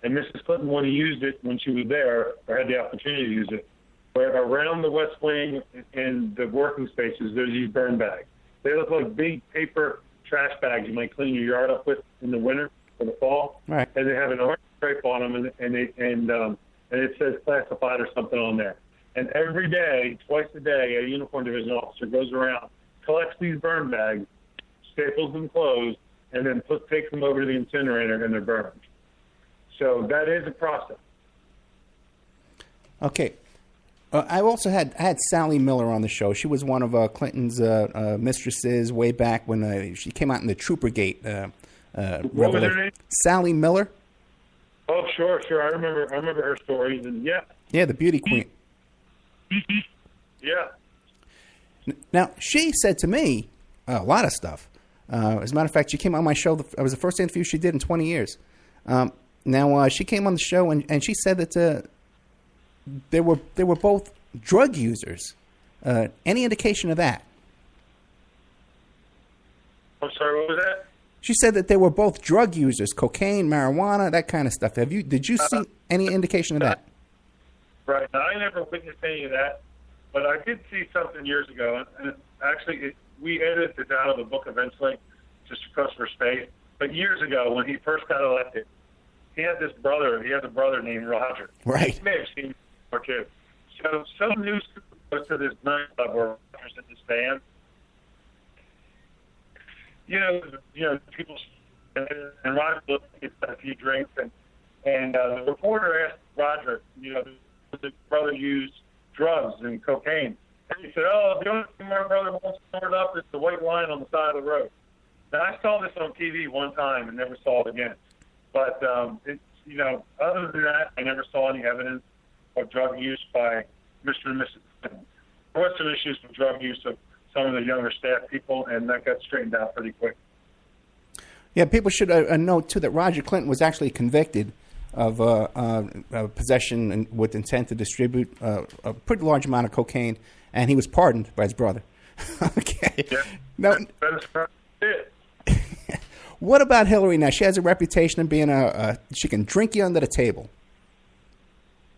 And Mrs. Clinton, when he used it, when she was there, or had the opportunity to use it, where around the West Wing and the working spaces, there's these burn bags. They look like big paper trash bags you might clean your yard up with in the winter or the fall. Right. And they have an orange stripe on them, and it says classified or something on there. And every day, twice a day, a uniform division officer goes around, collects these burn bags, staples them closed, and then takes them over to the incinerator, and they're burned. So that is a process. Okay. I also had Sally Miller on the show. She was one of Clinton's mistresses way back when she came out in the Troopergate What was her name? Sally Miller. Oh, sure. I remember her stories, and yeah. Yeah, the beauty queen. Yeah. Now, she said to me a lot of stuff. As a matter of fact, she came on my show. It was the first interview she did in 20 years. Now, she came on the show, and she said that they were both drug users. Any indication of that? I'm sorry, what was that? She said that they were both drug users, cocaine, marijuana, that kind of stuff. Did you see any indication of that? Right. Now, I never witnessed any of that, but I did see something years ago, and actually we edited it out of the book eventually, just because for space. But years ago, when he first got elected, he had a brother named Roger. Right. You may have seen him or two. So some news goes to this nightclub where Roger's in this band. You know, people, and Roger gets a few drinks, and the reporter asked Roger, does his brother use drugs and cocaine? And he said, the only thing my brother wants stored up is the white line on the side of the road. Now, I saw this on TV one time and never saw it again. But, other than that, I never saw any evidence of drug use by Mr. and Mrs. Clinton. There was some issues with drug use of some of the younger staff people, and that got straightened out pretty quick. Yeah, people should note, too, that Roger Clinton was actually convicted of possession with intent to distribute a pretty large amount of cocaine, and he was pardoned by his brother. Okay. Yeah, now, that is it. What about Hillary now? She has a reputation of being she can drink you under the table.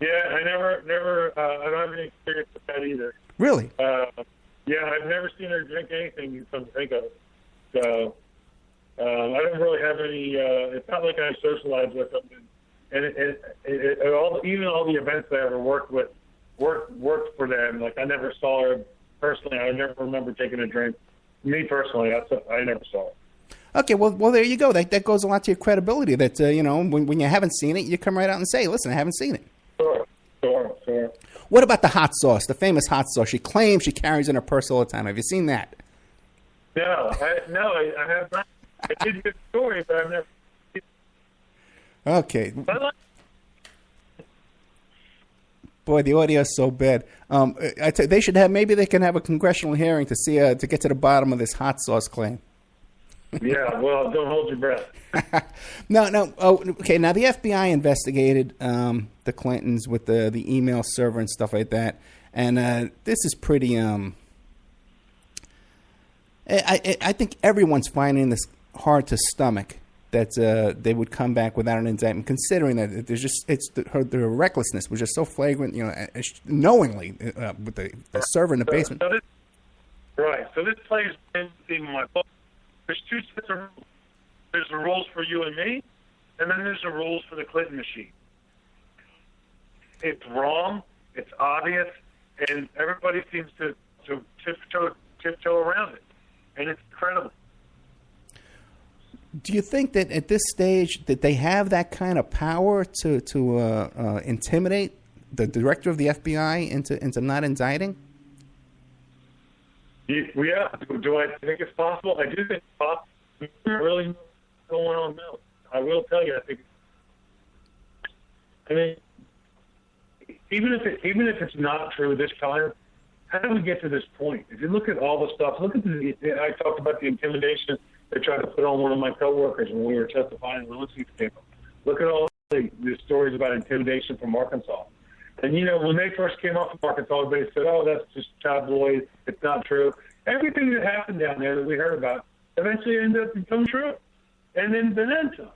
Yeah, I don't have any experience with that either. Really? Yeah, I've never seen her drink anything you come to think of. So I don't really have any. It's not like I socialize with them, and even all the events I ever worked for them. Like I never saw her personally. I never remember taking a drink. Me personally, I never saw it. Okay, well, there you go. That goes a lot to your credibility. That when you haven't seen it, you come right out and say, "Listen, I haven't seen it." Sure. What about the hot sauce, the famous hot sauce? She claims she carries in her purse all the time. Have you seen that? No, I have not. I did hear the story, but I've never. Okay. Boy, the audio is so bad. They should have. Maybe they can have a congressional hearing to see to get to the bottom of this hot sauce claim. Yeah, well, don't hold your breath. No. Oh, okay. Now the FBI investigated the Clintons with the email server and stuff like that, and this is pretty. I think everyone's finding this hard to stomach that they would come back without an indictment, considering that there's just their recklessness was just so flagrant, knowingly with the server in the basement. So this plays into my book. There's two sets of rules. There's the rules for you and me, and then there's the rules for the Clinton machine. It's wrong, it's obvious, and everybody seems to tiptoe around it, and it's incredible. Do you think that at this stage that they have that kind of power to intimidate the director of the FBI into not indicting? Yeah. Do I think it's possible? I do think it's possible. I don't really know what's going on now. I will tell you, I mean, even if it's not true this time, how do we get to this point? If you look at all the stuff, I talked about the intimidation they tried to put on one of my coworkers when we were testifying in the Lewinsky case. Look at all the stories about intimidation from Arkansas. And, when they first came off from Arkansas, everybody said, oh, that's just tabloid. It's not true. Everything that happened down there that we heard about eventually ended up becoming true. And then some.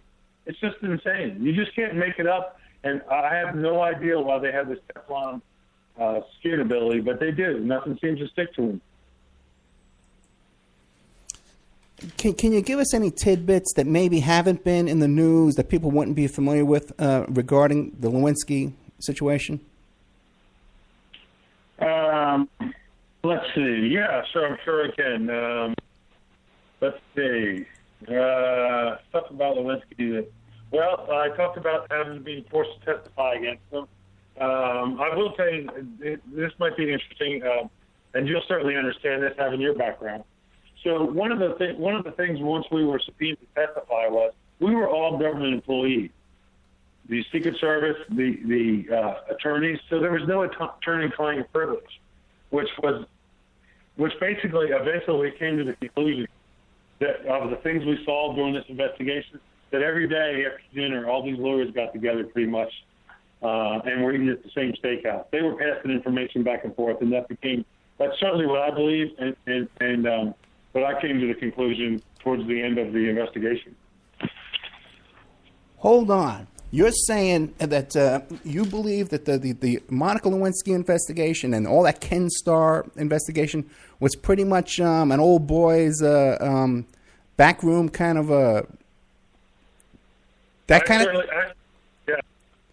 It's just insane. You just can't make it up. And I have no idea why they have this Teflon skin ability, but they do. Nothing seems to stick to them. Can you give us any tidbits that maybe haven't been in the news that people wouldn't be familiar with regarding the Lewinsky situation? Let's see. Yeah, I'm sure I can. Let's see. Stuff about Lewinsky. Well, I talked about having been forced to testify against them. I will tell you, this might be interesting, and you'll certainly understand this having your background. So one of the things once we were subpoenaed to testify was we were all government employees, the Secret Service, the attorneys. So there was no attorney-client privilege, which basically eventually came to the conclusion that of the things we saw during this investigation, that every day after dinner, all these lawyers got together pretty much, and were eating at the same steakhouse. They were passing information back and forth, and that's certainly what I believe, but I came to the conclusion towards the end of the investigation. Hold on. You're saying that you believe that the Monica Lewinsky investigation and all that Ken Starr investigation was pretty much an old boys backroom kind of a... Yeah,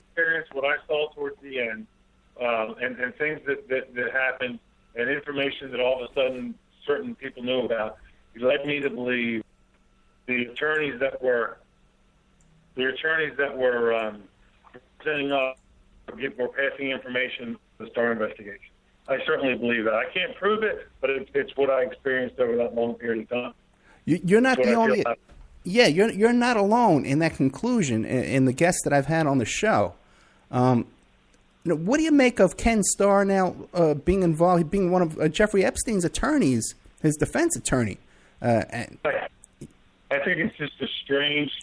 experienced what I saw towards the end, and things that happened, and information that all of a sudden certain people knew about. It led me to believe the attorneys that were setting up were passing information to the Starr investigation. I certainly believe that. I can't prove it, but it's what I experienced over that long period of time. You're not the only. Yeah, you're not alone in that conclusion. In the guests that I've had on the show, what do you make of Ken Starr now being involved, being one of Jeffrey Epstein's attorneys, his defense attorney? I think it's just a strange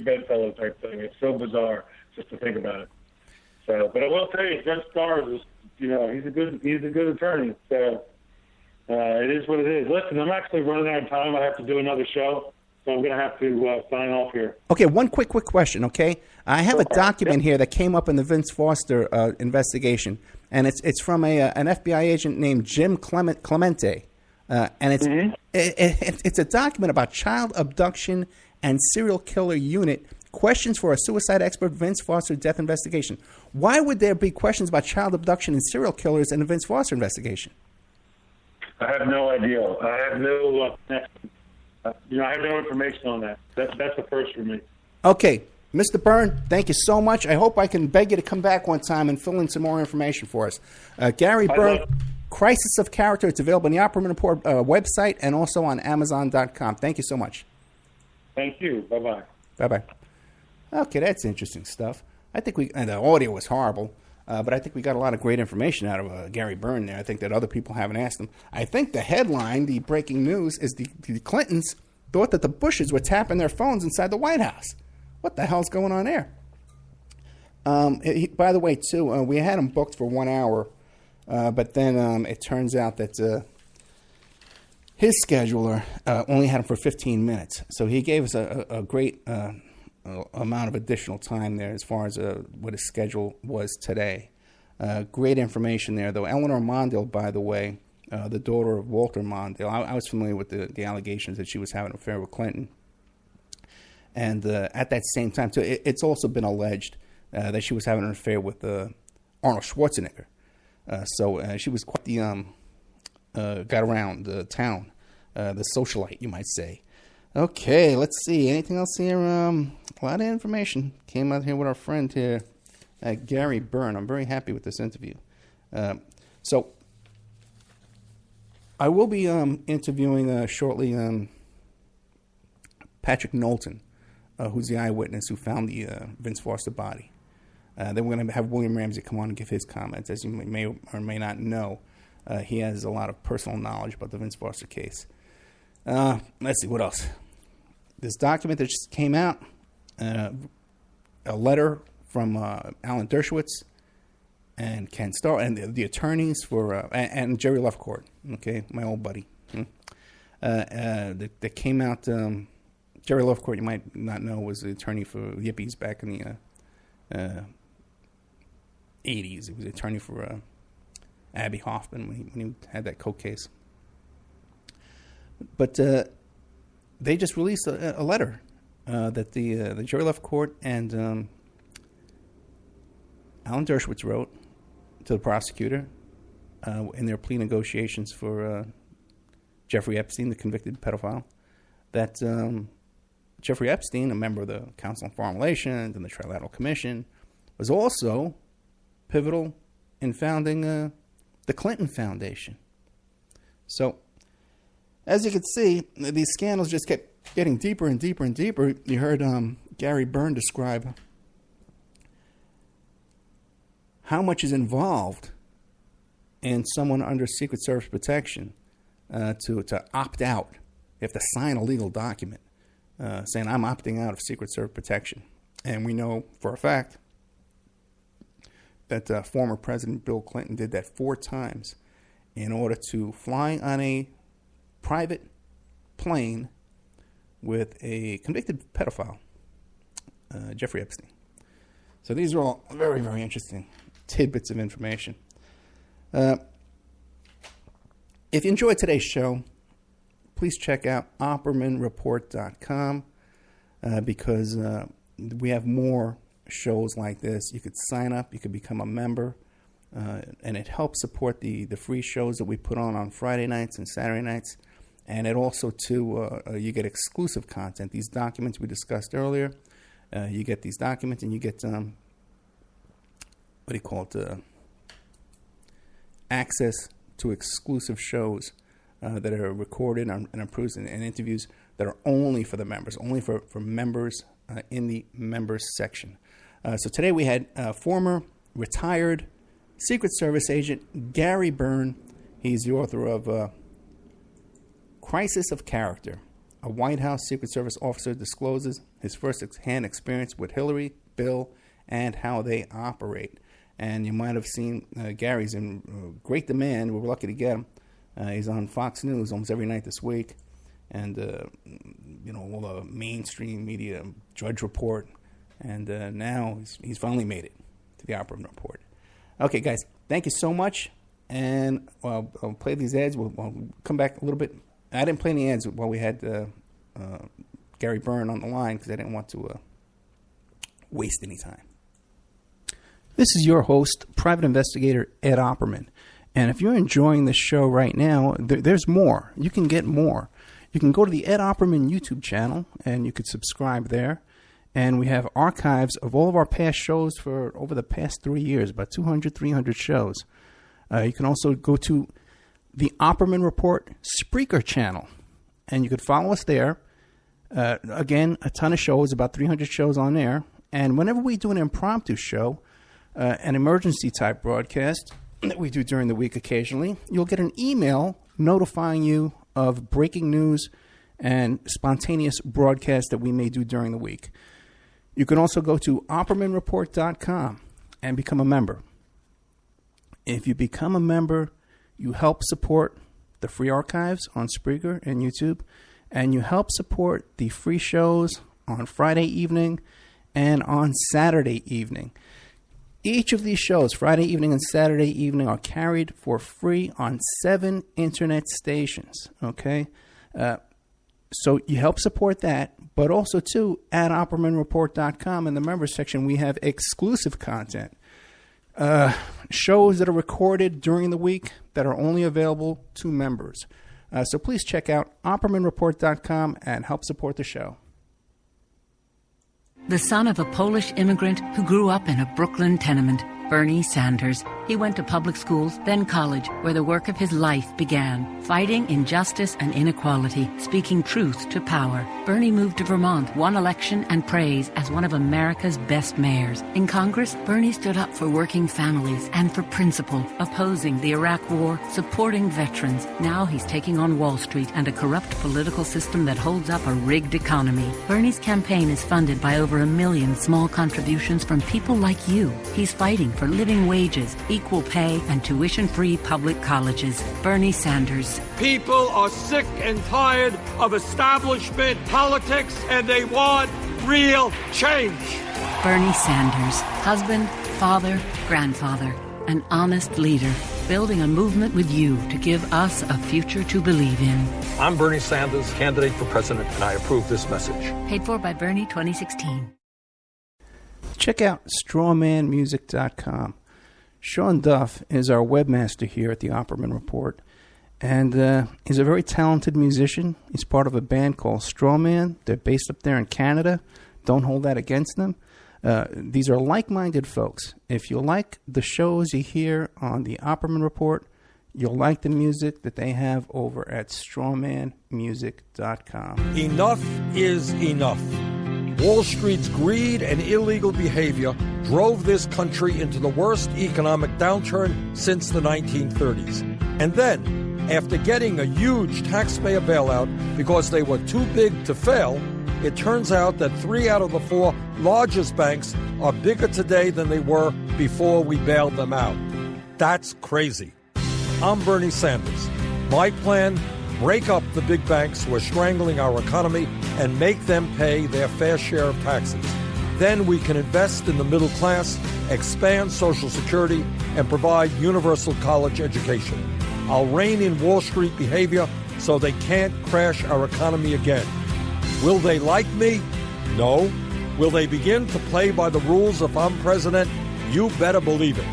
bedfellow type thing. It's so bizarre just to think about it. So, but I will tell you, Jeff Starr is, he's a good attorney. So it is what it is. Listen, I'm actually running out of time. I have to do another show, so I'm going to have to sign off here. Okay, one quick question. Okay, I have a document here that came up in the Vince Foster investigation, and it's from an FBI agent named Jim Clemente. And it's a document about child abduction and serial killer unit, questions for a suicide expert, Vince Foster death investigation. Why would there be questions about child abduction and serial killers in the Vince Foster investigation? I have no idea. I have no connection. I have no information on that. That's the first for me. Okay, Mr. Byrne, thank you so much. I hope I can beg you to come back one time and fill in some more information for us. Gary Byrne, Crisis of Character. It's available on the Opperman Report website and also on Amazon.com. Thank you so much. Thank you. Bye-bye. Bye-bye. Okay, that's interesting stuff. I think and the audio was horrible, but I think we got a lot of great information out of Gary Byrne there. I think that other people haven't asked him. I think the headline, the breaking news, is the Clintons thought that the Bushes were tapping their phones inside the White House. What the hell's going on there? By the way, too, we had him booked for 1 hour, but then it turns out that his scheduler only had him for 15 minutes. So he gave us a great amount of additional time there as far as what his schedule was today. Great information there, though. Eleanor Mondale, by the way, the daughter of Walter Mondale, I was familiar with the allegations that she was having an affair with Clinton. And at that same time, too, it's also been alleged that she was having an affair with Arnold Schwarzenegger. So she was quite the got around the town, the socialite, you might say. Okay, let's see. Anything else here? A lot of information came out here with our friend here, Gary Byrne. I'm very happy with this interview. So I will be interviewing shortly Patrick Knowlton, who's the eyewitness who found the Vince Foster body. Then we're going to have William Ramsey come on and give his comments. As you may or may not know, he has a lot of personal knowledge about the Vince Foster case. Let's see, what else? This document that just came out, a letter from Alan Dershowitz and Ken Starr, and the attorneys for, and Jerry Lefcourt, okay, my old buddy. That came out. Jerry Lefcourt, you might not know, was the attorney for Yippies back in the 80s. He was the attorney for Abby Hoffman when he had that coke case. But they just released a letter that the Jerry Lefcourt and Alan Dershowitz wrote to the prosecutor in their plea negotiations for Jeffrey Epstein, the convicted pedophile, that Jeffrey Epstein, a member of the Council on Foreign Relations and the Trilateral Commission, was also pivotal in founding the Clinton Foundation. So, as you can see, these scandals just kept getting deeper and deeper and deeper. You heard Gary Byrne describe how much is involved in someone under Secret Service protection to opt out. You have to sign a legal document saying, I'm opting out of Secret Service protection. And we know for a fact that former President Bill Clinton did that 4 times in order to fly on a private plane with a convicted pedophile, Jeffrey Epstein. So these are all very, very interesting tidbits of information. If you enjoyed today's show, please check out OppermanReport.com because we have more shows like this. You could sign up, you could become a member, and it helps support the free shows that we put on Friday nights and Saturday nights. And it also, too, you get exclusive content. These documents we discussed earlier, you get these documents and you get, access to exclusive shows that are recorded and approved and interviews that are only for the members, only for members in the members section. So today we had former retired Secret Service agent Gary Byrne. He's the author of Crisis of Character. A White House Secret Service officer discloses his first-hand experience with Hillary, Bill, and how they operate. And you might have seen Gary's in great demand. We're lucky to get him. He's on Fox News almost every night this week. And, all the mainstream media, Drudge Report. And now he's finally made it to the Opperman Report. Okay, guys, thank you so much. And I'll play these ads. We'll come back a little bit. I didn't play any ads while we had Gary Byrne on the line because I didn't want to waste any time. This is your host, Private Investigator Ed Opperman. And if you're enjoying the show right now, there's more. You can get more. You can go to the Ed Opperman YouTube channel, and you could subscribe there. And we have archives of all of our past shows for over the past 3 years, about 200, 300 shows. You can also go to the Opperman Report Spreaker channel, and you could follow us there. Again, a ton of shows, about 300 shows on there. And whenever we do an impromptu show, an emergency type broadcast that we do during the week occasionally, you'll get an email notifying you of breaking news and spontaneous broadcasts that we may do during the week. You can also go to OppermanReport.com and become a member. If you become a member, you help support the free archives on Spreaker and YouTube, and you help support the free shows on Friday evening and on Saturday evening. Each of these shows, Friday evening and Saturday evening, are carried for free on 7 internet stations, okay? So you help support that, but also, too, at OppermanReport.com in the members section, we have exclusive content. Shows that are recorded during the week that are only available to members. So please check out OppermanReport.com and help support the show. The son of a Polish immigrant who grew up in a Brooklyn tenement, Bernie Sanders. He went to public schools, then college, where the work of his life began, fighting injustice and inequality, speaking truth to power. Bernie moved to Vermont, won election and praise as one of America's best mayors. In Congress, Bernie stood up for working families and for principle, opposing the Iraq War, supporting veterans. Now he's taking on Wall Street and a corrupt political system that holds up a rigged economy. Bernie's campaign is funded by over 1 million small contributions from people like you. He's fighting for living wages, equal pay, and tuition-free public colleges. Bernie Sanders. People are sick and tired of establishment politics, and they want real change. Bernie Sanders. Husband, father, grandfather, an honest leader, building a movement with you to give us a future to believe in. I'm Bernie Sanders, candidate for president, and I approve this message. Paid for by Bernie 2016. Check out strawmanmusic.com. Sean Duff is our webmaster here at the Opperman Report, and he's a very talented musician. He's part of a band called Strawman. They're based up there in Canada. Don't hold that against them. These are like-minded folks. If you like the shows you hear on the Opperman Report, you'll like the music that they have over at strawmanmusic.com. Enough is enough. Wall Street's greed and illegal behavior drove this country into the worst economic downturn since the 1930s. And then, after getting a huge taxpayer bailout because they were too big to fail, it turns out that 3 out of the 4 largest banks are bigger today than they were before we bailed them out. That's crazy. I'm Bernie Sanders. My plan: break up the big banks who are strangling our economy and make them pay their fair share of taxes. Then we can invest in the middle class, expand Social Security, and provide universal college education. I'll rein in Wall Street behavior so they can't crash our economy again. Will they like me? No. Will they begin to play by the rules if I'm president? You better believe it.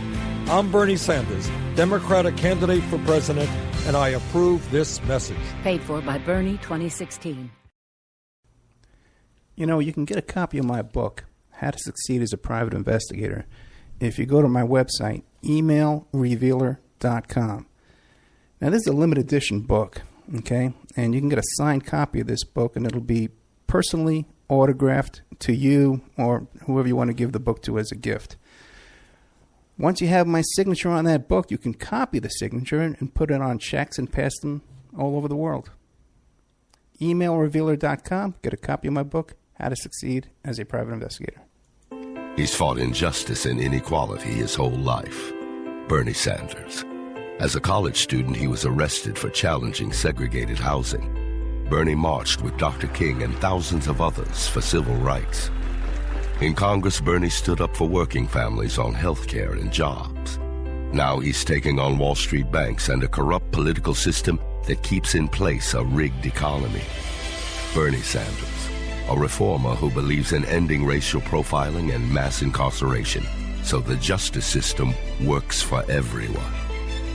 I'm Bernie Sanders, Democratic candidate for president, and I approve this message. Paid for by Bernie 2016. You know, you can get a copy of my book, How to Succeed as a Private Investigator, if you go to my website, emailrevealer.com. Now, this is a limited edition book, okay? And you can get a signed copy of this book, and it'll be personally autographed to you or whoever you want to give the book to as a gift. Once you have my signature on that book, you can copy the signature and put it on checks and pass them all over the world. Emailrevealer.com. Get a copy of my book, How to Succeed as a Private Investigator. He's fought injustice and inequality his whole life. Bernie Sanders. As a college student, he was arrested for challenging segregated housing. Bernie marched with Dr. King and thousands of others for civil rights. In Congress, Bernie stood up for working families on health care and jobs. Now he's taking on Wall Street banks and a corrupt political system that keeps in place a rigged economy. Bernie Sanders, a reformer who believes in ending racial profiling and mass incarceration so the justice system works for everyone.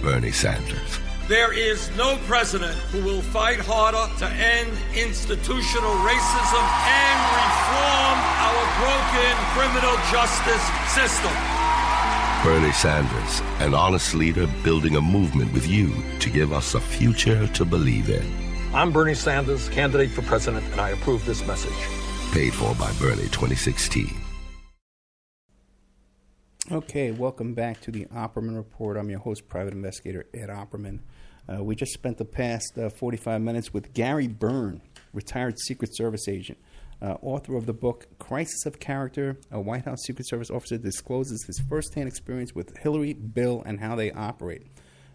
Bernie Sanders. There is no president who will fight harder to end institutional racism and reform our broken criminal justice system. Bernie Sanders, an honest leader building a movement with you to give us a future to believe in. I'm Bernie Sanders, candidate for president, and I approve this message. Paid for by Bernie 2016. Okay, welcome back to the Opperman Report. I'm your host, Private Investigator Ed Opperman. We just spent the past 45 minutes with Gary Byrne, retired Secret Service agent, author of the book Crisis of Character. A White House Secret Service officer discloses his firsthand experience with Hillary, Bill, and how they operate.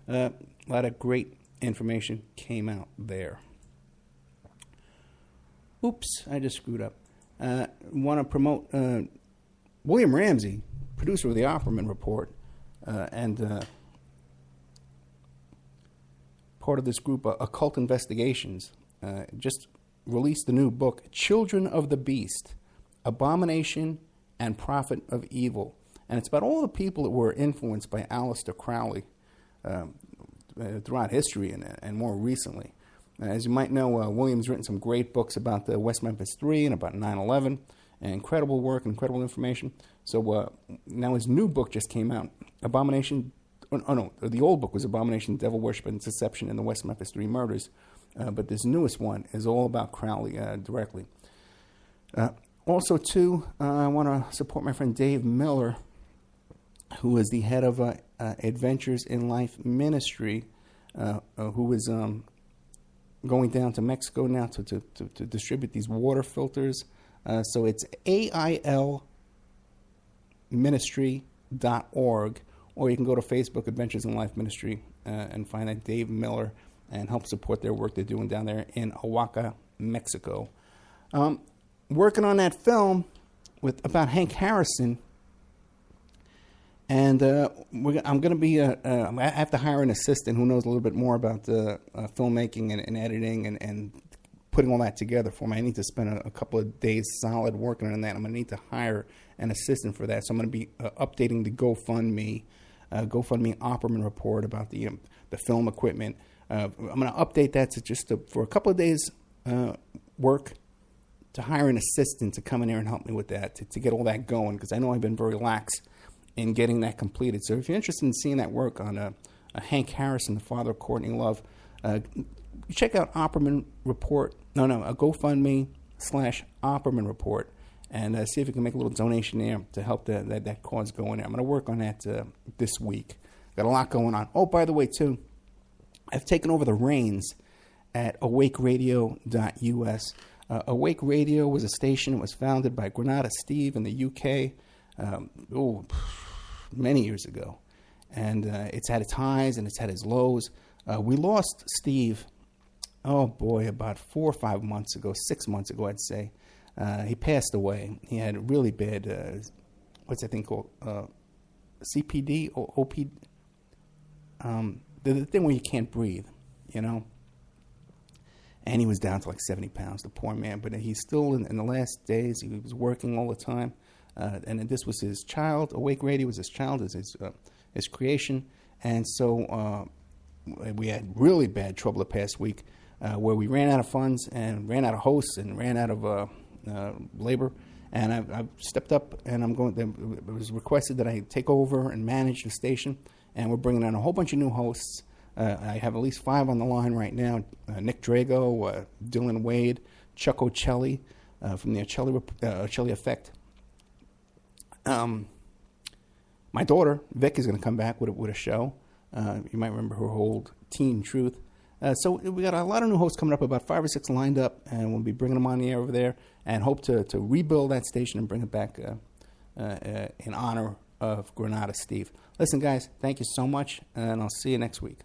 A lot of great information came out there. Oops, I just screwed up. Want to promote William Ramsey, producer of the Opperman Report, and part of this group, Occult Investigations, just released the new book, Children of the Beast, Abomination and Prophet of Evil. And it's about all the people that were influenced by Aleister Crowley throughout history and more recently. As you might know, William's written some great books about the West Memphis 3 and about 9/11. Incredible work, incredible information. So now his new book just came out, Abomination. Oh no, the old book was Abomination, Devil Worship, and Deception in the West Memphis 3 Murders. But this newest one is all about Crowley directly. Also, too, I want to support my friend Dave Miller, who is the head of Adventures in Life Ministry, who is going down to Mexico now to distribute these water filters. So it's AILministry.org, or you can go to Facebook, Adventures in Life Ministry, and find that Dave Miller and help support their work they're doing down there in Oaxaca, Mexico. Working on that film about Hank Harrison, and I'm going to be I have to hire an assistant who knows a little bit more about filmmaking and editing and putting all that together for me. I need to spend a couple of days solid working on that. I'm going to need to hire an assistant for that. So I'm going to be updating the GoFundMe Opperman report about the film equipment. I'm going to update that to for a couple of days work to hire an assistant to come in here and help me with that, to get all that going, because I know I've been very lax in getting that completed. So if you're interested in seeing that work on a Hank Harrison, the father of Courtney Love, check out Opperman Report. A GoFundMe/Opperman Report, and see if you can make a little donation there to help that cause go in there. I'm going to work on that this week. Got a lot going on. Oh, by the way, too, I've taken over the reins at awakeradio.us. Awake Radio was a station that was founded by Granada Steve in the UK many years ago. And it's had its highs and it's had its lows. We lost Steve, about 4 or 5 months ago, 6 months ago, I'd say. He passed away. He had really bad, what's that thing called? CPD or OP? The thing where you can't breathe, you know? And he was down to like 70 pounds, the poor man. But he's still, in the last days, he was working all the time. And this was his child. Awake Radio was his child, his creation. And so we had really bad trouble the past week where we ran out of funds and ran out of hosts and ran out of labor. And I've stepped up, and it was requested that I take over and manage the station. And we're bringing on a whole bunch of new hosts. I have at least 5 on the line right now. Nick Drago, Dylan Wade, Chuck Ocelli from the Ocelli Effect. My daughter, Vic, is going to come back with a show. You might remember her old Teen Truth. So we got a lot of new hosts coming up, about 5 or 6 lined up, and we'll be bringing them on the air over there and hope to rebuild that station and bring it back in honor of Granada Steve. Listen, guys, thank you so much, and I'll see you next week.